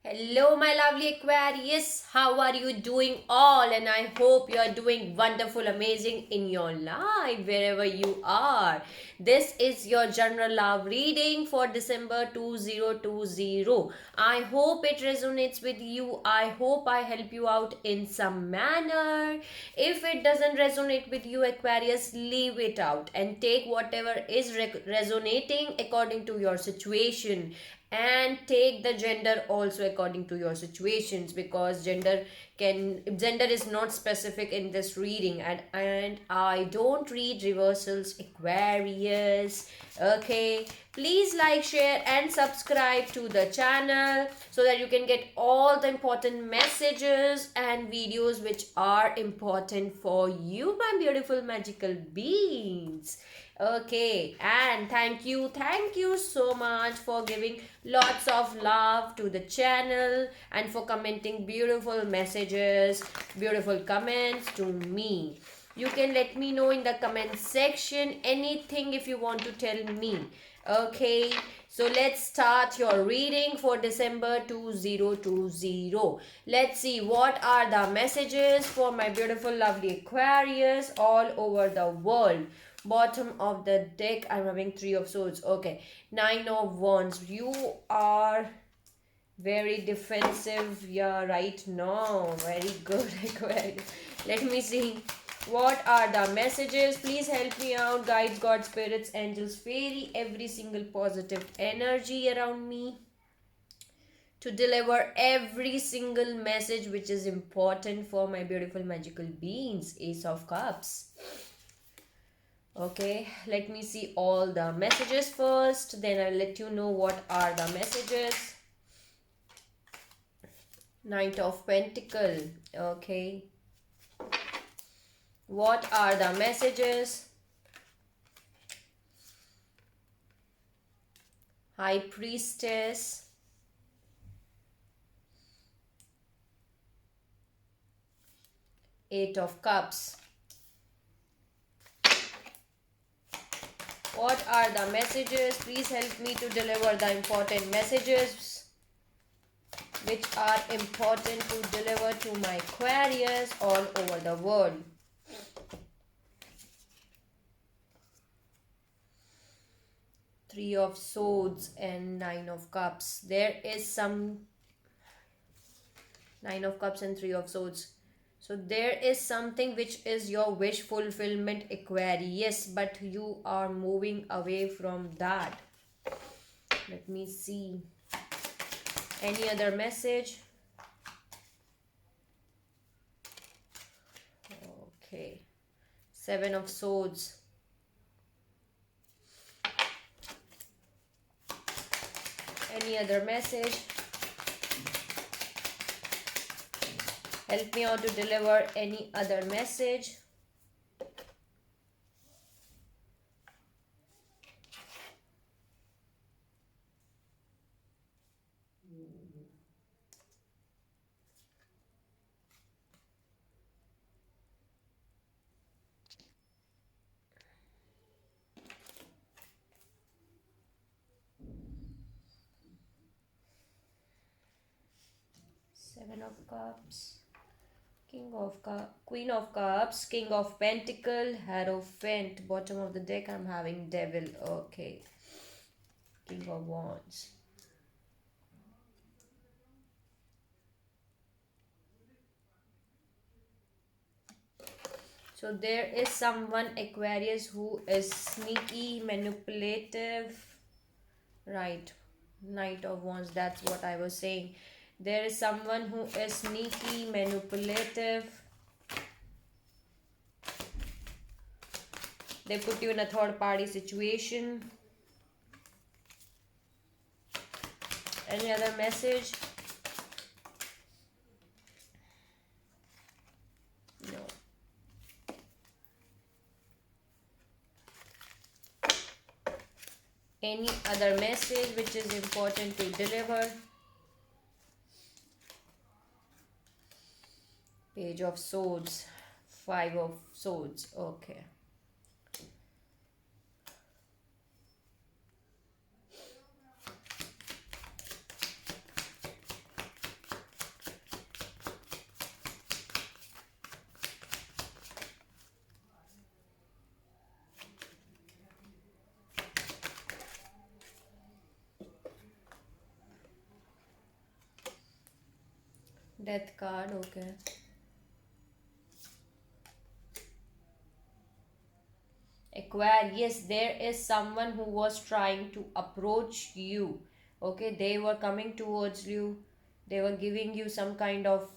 Hello, my lovely Aquarius. How are you doing all? And I hope you are doing wonderful, amazing in your life, wherever you are. This is your general love reading for December 2020. I hope it resonates with you. I hope I help you out in some manner. If it doesn't resonate with you, Aquarius, leave it out and take whatever is resonating according to your situation, and take the gender also according to your situations, because gender is not specific in this reading, and I don't read reversals, Aquarius. Okay, please like, share and subscribe to the channel so that you can get all the important messages and videos which are important for you, my beautiful magical beings. Okay, and thank you so much for giving lots of love to the channel and for commenting beautiful messages, beautiful comments to me. You can let me know in the comment section anything if you want to tell me. Okay, so let's start your reading for December 2020. Let's see what are the messages for my beautiful, lovely Aquarius all over the world. Bottom of the deck, I'm having Three of Swords. Okay, Nine of Wands. You are very defensive, yeah, right now. Very good, Aquarius. Let me see. What are the messages? Please help me out, guides, God, spirits, angels, fairy, every single positive energy around me to deliver every single message which is important for my beautiful magical beings. Ace of Cups. Okay, let me see all the messages first, then I'll let you know what are the messages. Knight of Pentacle. Okay, what are the messages? High Priestess. Eight of Cups. What are the messages? Please help me to deliver the important messages which are important to deliver to my Aquarius all over the world. Three of Swords and Nine of Cups. There is some Nine of Cups and Three of Swords. So there is something which is your wish fulfillment, Aquarius, but you are moving away from that. Let me see. Any other message? Okay. Seven of Swords. Any other message? Help me out to deliver any other message. Seven of Cups. Queen of Cups, King of Pentacle, Hierophant. Bottom of the deck, I'm having Devil. Okay. King of Wands. So there is someone, Aquarius, who is sneaky, manipulative. Right. Knight of Wands, that's what I was saying. There is someone who is sneaky, manipulative. They put you in a third party situation. Any other message? No. Any other message which is important to deliver? Page of Swords. Five of Swords. Okay. Death card, okay. Aquarius, there is someone who was trying to approach you. Okay, they were coming towards you. They were giving you some kind of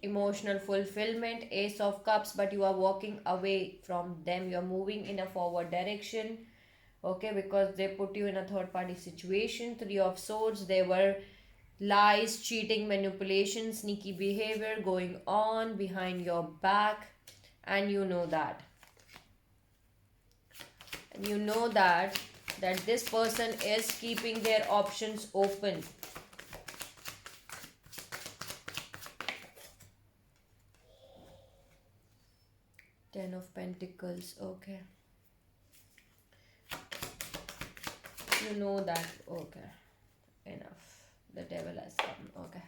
emotional fulfillment. Ace of Cups, but you are walking away from them. You are moving in a forward direction. Okay, because they put you in a third party situation. Three of Swords, there were lies, cheating, manipulation, sneaky behavior going on behind your back, and you know that. And you know that this person is keeping their options open. Ten of Pentacles, okay. You know that, okay. Enough. The devil has come, okay.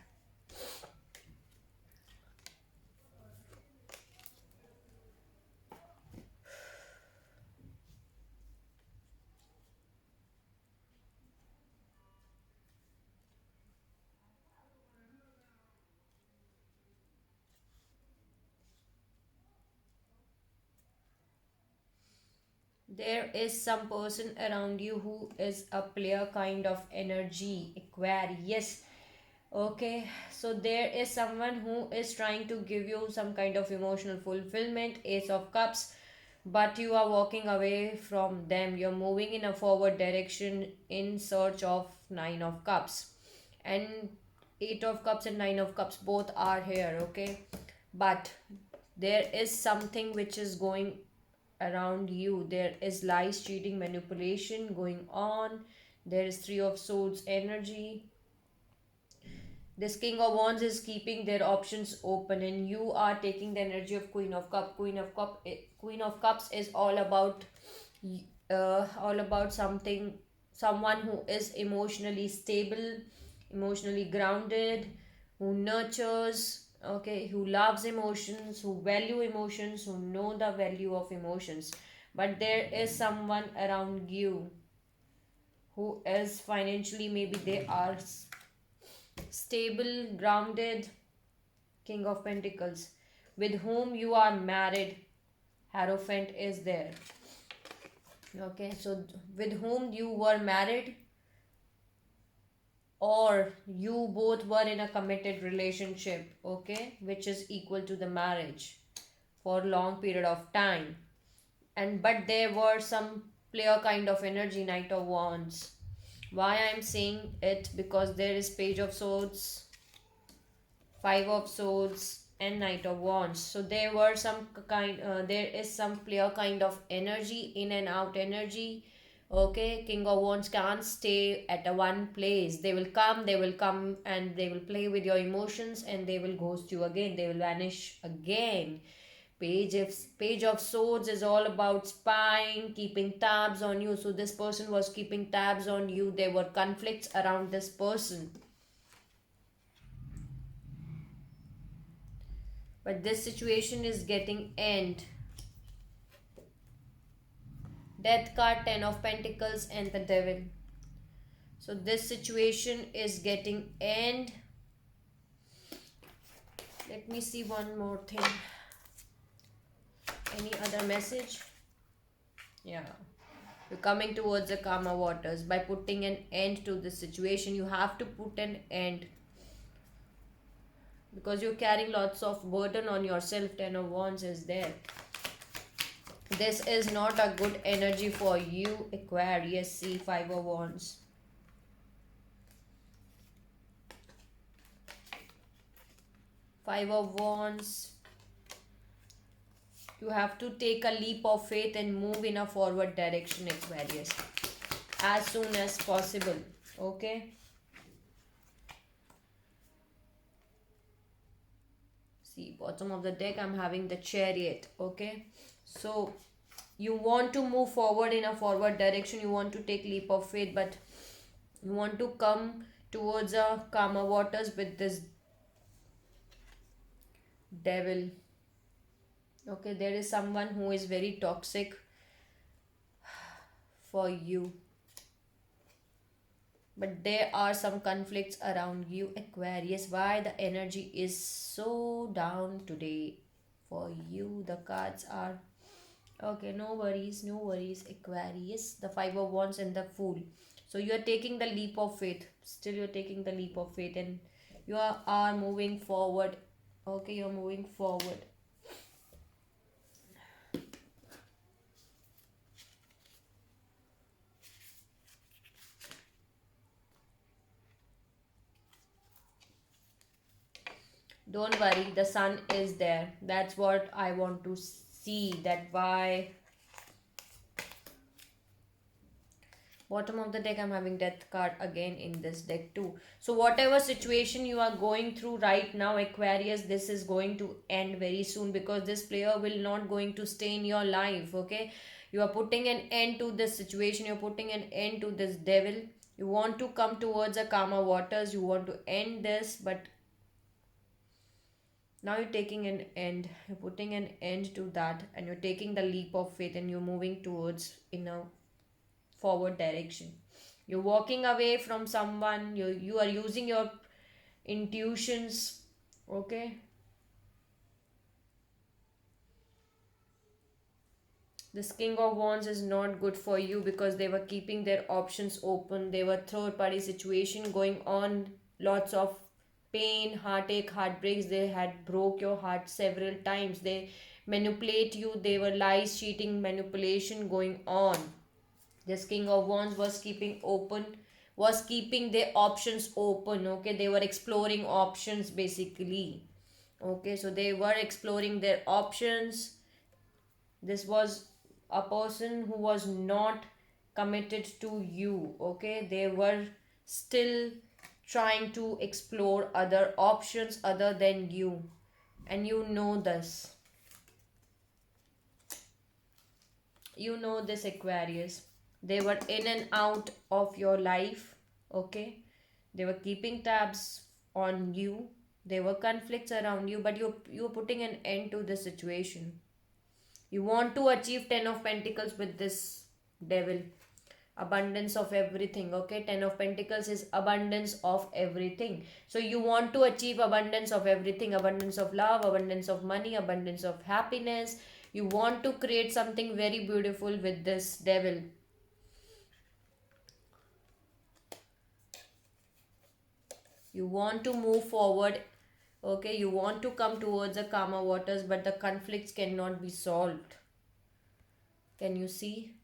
There is some person around you who is a player kind of energy, Aquarius. Okay, so there is someone who is trying to give you some kind of emotional fulfillment, Ace of Cups, but you are walking away from them. You're moving in a forward direction in search of Nine of Cups. And Eight of Cups and Nine of Cups both are here, okay? But there is something which is going around you. There is lies, cheating, manipulation going on. There is Three of Swords energy. This King of Wands is keeping their options open, and you are taking the energy of Queen of Cup. Queen of Cups is all about something, someone who is emotionally stable, emotionally grounded, who nurtures, okay, who loves emotions, who value emotions, who know the value of emotions. But there is someone around you who is financially, maybe they are stable, grounded, King of Pentacles, with whom you are married. Hierophant is there. Okay, so with whom you were married, or you both were in a committed relationship, okay, which is equal to the marriage for a long period of time. And but there were some player kind of energy, Knight of Wands. Why I'm saying it? Because there is Page of Swords, Five of Swords, and Knight of Wands. So there were some there is some player kind of energy, in and out energy. Okay, King of Wands can't stay at a one place. They will come and they will play with your emotions, and they will ghost you again. They will vanish again. Page of Swords is all about spying, keeping tabs on you. So this person was keeping tabs on you. There were conflicts around this person. But this situation is getting end. Death card, Ten of Pentacles, and the Devil. So this situation is getting end. Let me see one more thing. Any other message? Yeah. You're coming towards the calmer waters. By putting an end to this situation, you have to put an end, because you're carrying lots of burden on yourself. Ten of Wands is there. This is not a good energy for you, Aquarius. See, Five of Wands. Five of Wands. You have to take a leap of faith and move in a forward direction, Aquarius, as soon as possible. Okay. See, bottom of the deck, I'm having the Chariot. Okay. So you want to move forward in a forward direction. You want to take leap of faith, but you want to come towards a calmer waters with this Devil. Okay, there is someone who is very toxic for you. but there are some conflicts around you, Aquarius. Why the energy is so down today for you? The cards are okay. No worries, no worries, Aquarius. The Five of Wands and the Fool. So you are taking the leap of faith. Still, you're taking the leap of faith, and you are moving forward. Okay, you're moving forward. Don't worry, the sun is there. That's what I want to see. That why bottom of the deck I'm having death card again in this deck too. So whatever situation you are going through right now, Aquarius, this is going to end very soon, because this player will not going to stay in your life. Okay, you are putting an end to this situation, you're putting an end to this devil. You want to come towards a calmer waters, you want to end this, but now you're taking an end, you're putting an end to that, and you're taking the leap of faith, and you're moving towards in a forward direction. You're walking away from someone, you are using your intuitions. Okay, this King of Wands is not good for you, because they were keeping their options open. They were third party situation going on, lots of pain, heartache, heartbreaks. They had broke your heart several times. They manipulate you. They were lies, cheating, manipulation going on. This King of Wands was keeping their options open. Okay, they were exploring options basically. Okay, so they were exploring their options. This was a person who was not committed to you. Okay, they were still trying to explore other options other than you, and you know this. You know this, Aquarius. They were in and out of your life. Okay, they were keeping tabs on you. There were conflicts around you, but you're putting an end to the situation. You want to achieve 10 of Pentacles with this devil. Abundance of everything. Okay, 10 of Pentacles is abundance of everything. So you want to achieve abundance of everything, abundance of love, abundance of money, abundance of happiness. You want to create something very beautiful with this devil. You want to move forward. Okay, you want to come towards the calmer waters, but the conflicts cannot be solved. Can you see?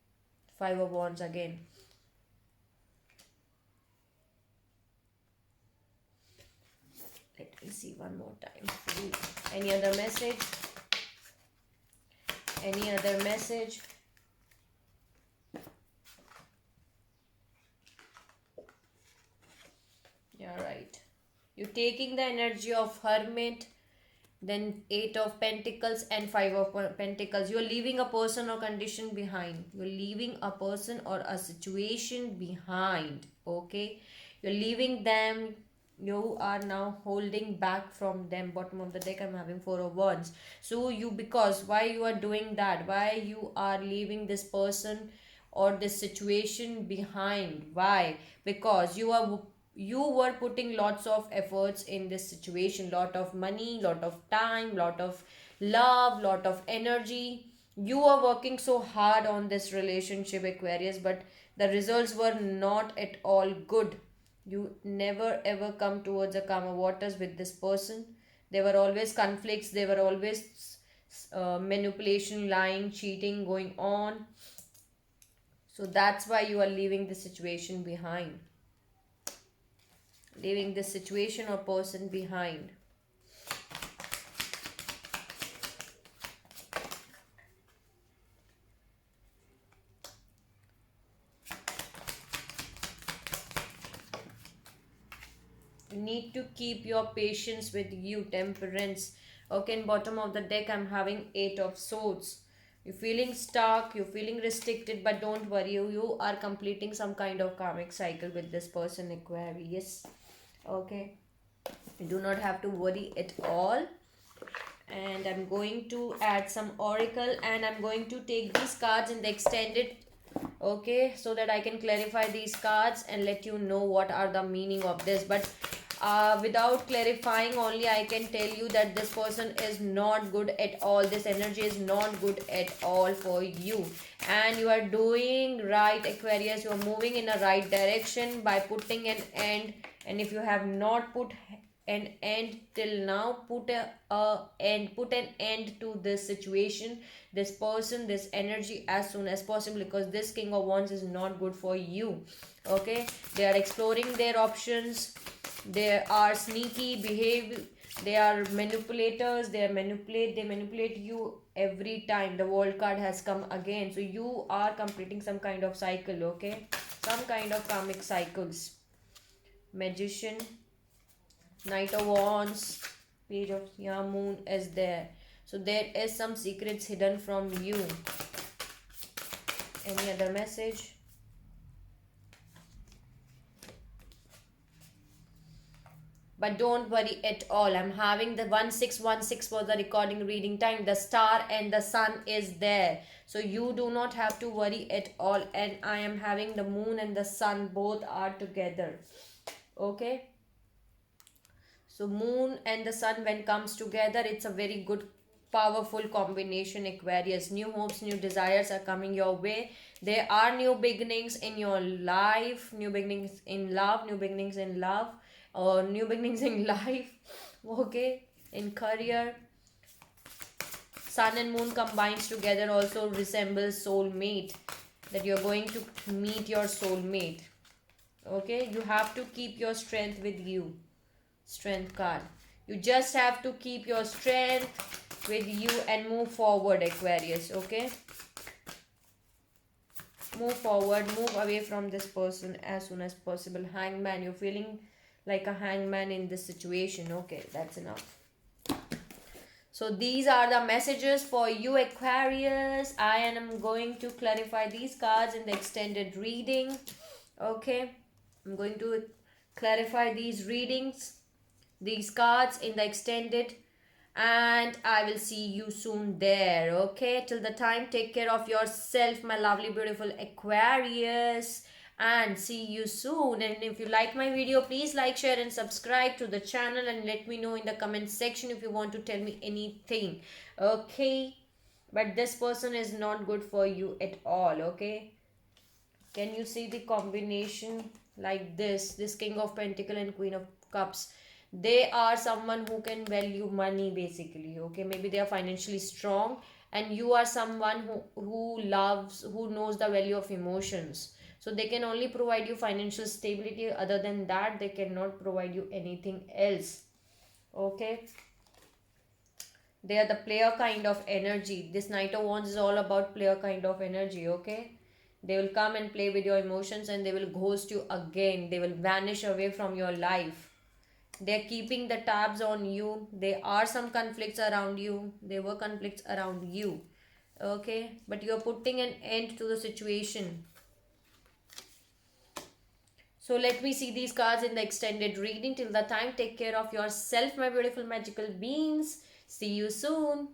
Five of Wands again. Let me see one more time. Any other message? Any other message? Yeah, right. You're taking the energy of Hermit, then Eight of Pentacles and Five of Pentacles. You're leaving a person or condition behind. You're leaving a person or a situation behind. Okay, you're leaving them. You are now holding back from them. Bottom of the deck I'm having Four of Wands. So you, because why you are doing that, why you are leaving this person or this situation behind? Why? Because you were putting lots of efforts in this situation, lot of money, lot of time, lot of love, lot of energy. You are working so hard on this relationship, Aquarius, but the results were not at all good. You never ever come towards a calmer waters with this person. There were always conflicts, there were always manipulation, lying, cheating going on. So that's why you are leaving the situation behind, leaving this situation or person behind. You need to keep your patience with you, Temperance. Okay, in bottom of the deck I'm having Eight of Swords. You're feeling stuck, you're feeling restricted, but don't worry, you are completing some kind of karmic cycle with this person, Aquarius. Okay, you do not have to worry at all. And I'm going to add some oracle, and I'm going to take these cards in the extended Okay, so that I can clarify these cards and let you know what are the meaning of this. But without clarifying, only I can tell you that this person is not good at all. This energy is not good at all for you, and you are doing right, Aquarius. You are moving in a right direction by putting an end. And if you have not put an end till now, put an end to this situation, this person, this energy as soon as possible, because this King of Wands is not good for you. Okay, they are exploring their options, they are sneaky behavior, they are manipulators, they manipulate you every time. The World card has come again, so you are completing some kind of cycle. Okay, some kind of karmic cycles. Magician, Knight of Wands, Page of Moon is there. So there is some secrets hidden from you. Any other message? But don't worry at all. I'm having the 1616 for the recording reading time. The star and the sun is there. So you do not have to worry at all. And I am having the moon and the sun both are together. Okay. So moon and the sun, when comes together, it's a very good powerful combination, Aquarius. New hopes, new desires are coming your way. There are new beginnings in your life, new beginnings in love, new beginnings in love, or new beginnings in life. Okay, in career. Sun and moon combines together also resembles soulmate, that you're going to meet your soulmate. Okay, you have to keep your strength with you. Strength card. You just have to keep your strength with you and move forward, Aquarius. Okay, move forward, move away from this person as soon as possible. Hangman, you're feeling like a hangman in this situation. Okay, that's enough. So these are the messages for you, Aquarius. I am going to clarify these cards in the extended reading. Okay, I'm going to clarify these readings, these cards in the extended, and I will see you soon there. Okay, till the time, take care of yourself, my lovely beautiful Aquarius, and see you soon. And if you like my video, please like, share and subscribe to the channel, and let me know in the comment section if you want to tell me anything. Okay, but this person is not good for you at all. Okay, can you see the combination like this King of Pentacle and Queen of Cups? They are someone who can value money basically. Okay, maybe they are financially strong, and you are someone who loves, who knows the value of emotions. So they can only provide you financial stability. Other than that, they cannot provide you anything else. Okay, they are the player kind of energy. This Knight of Wands is all about player kind of energy. Okay, they will come and play with your emotions, and they will ghost you again. They will vanish away from your life. They're keeping the tabs on you. There are some conflicts around you. There were conflicts around you. Okay, but you're putting an end to the situation. So let me see these cards in the extended reading. Till the time, take care of yourself, my beautiful magical beings. See you soon.